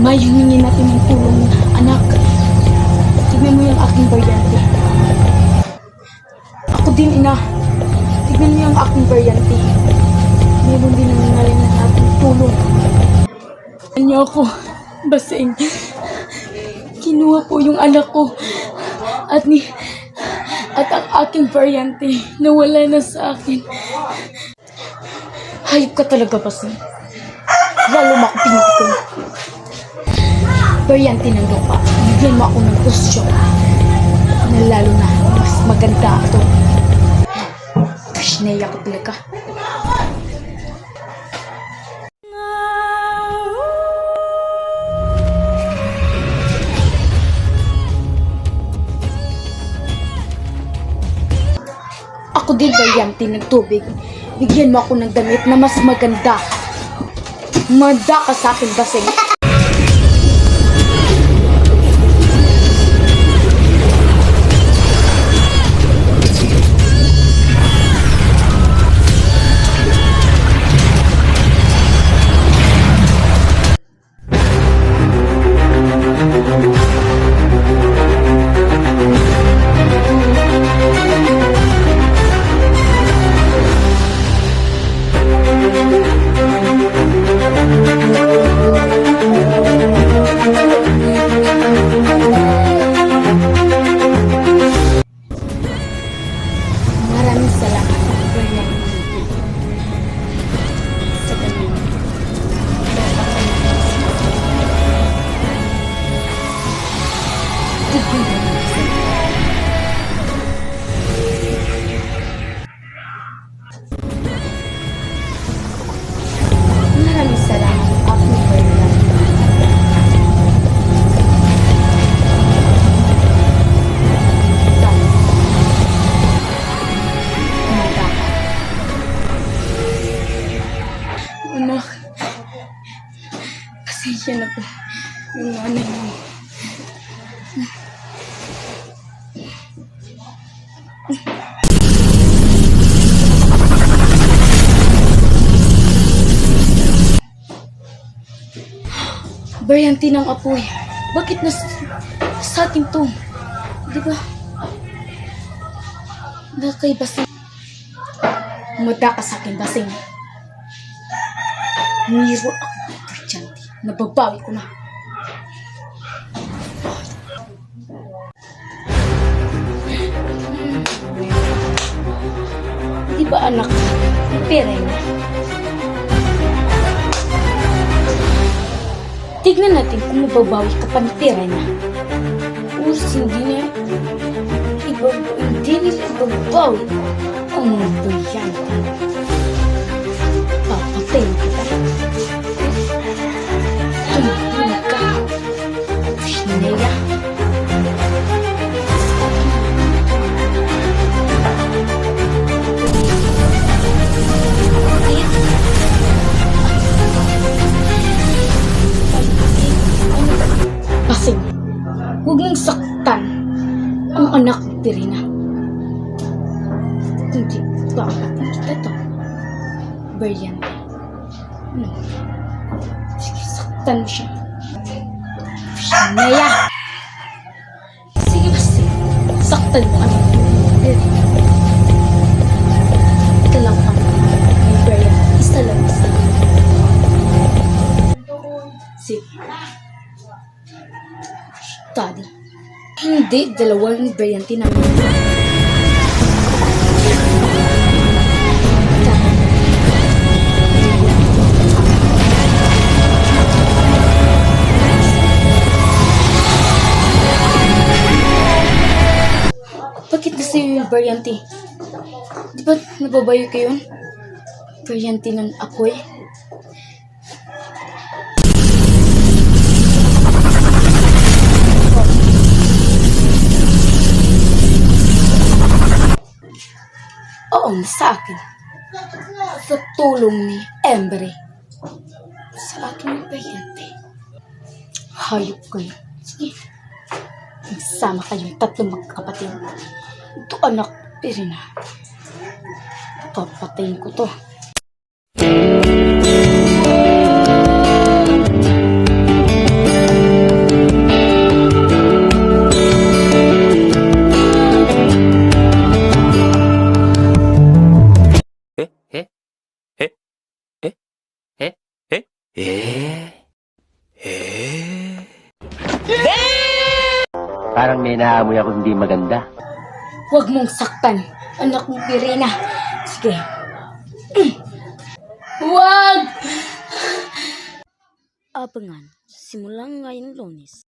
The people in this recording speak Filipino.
May humingi natin ng tulong, anak. Tignan mo yung aking baryante. Ako din, ina. Tignan mo yung aking baryante. Meron din nangangalan ng ating tulong. Niyo ako, Baseng. Kinuha po yung anak ko. At ang aking baryante nawala na sa akin. Hayop ka talaga, Baseng. Lalo makapinit ko. Baryante ng lupa. Bigyan mo ako ng kusyon. Na lalo na mas maganda ito. Naiyak ko talaga. Ako din, baryante ng tubig. Bigyan mo ako ng damit na mas maganda. Manda ka sa akin, Baseng. Maraming salamat, baryante. Sa ganun. Maraming salamat, aking baryante. Anak, pasensya na po yung nanay mo. Baryante ng apoy. Bakit sa atin to? Di ba? Nakay Baseng. Mada ka sa akin, Baseng. Niro ako, baryante. Nababawi ko na. Di ba, anak? May pera yun. Tignan natin kung mababawi ka pa ng pera niya. O hindi nila ibabawi ang mga baryante. Papatayin kita. Tumulong ka. Neya. Baseng, huwag mong saktan ang anak ni Pirina. Hindi, bakit kita to? Baryante. Sige, saktan mo siya. Neya! Sige, Baseng. Saktan mo anak ni Pirina. Ika lang ang may baryante. Isa lang isa. Sige. Daddy. Hindi, dalawang baryante namin. Bakit kasi yung baryante? Di ba nababayo kayo yun? Baryante ng apoy? Oo, sa akin. Sa tulong ni Embry. Sa akin yung baryante. Hayop kayo. Sige. Nagsama kayong tatlong magkakapatid. Ito anak, Pirina. Papatayin ko to. Parang may naamoy ako hindi maganda. Huwag mong saktan, anak ni Irina. Sige. Huwag! Abangan, simulang ngayong Lunes.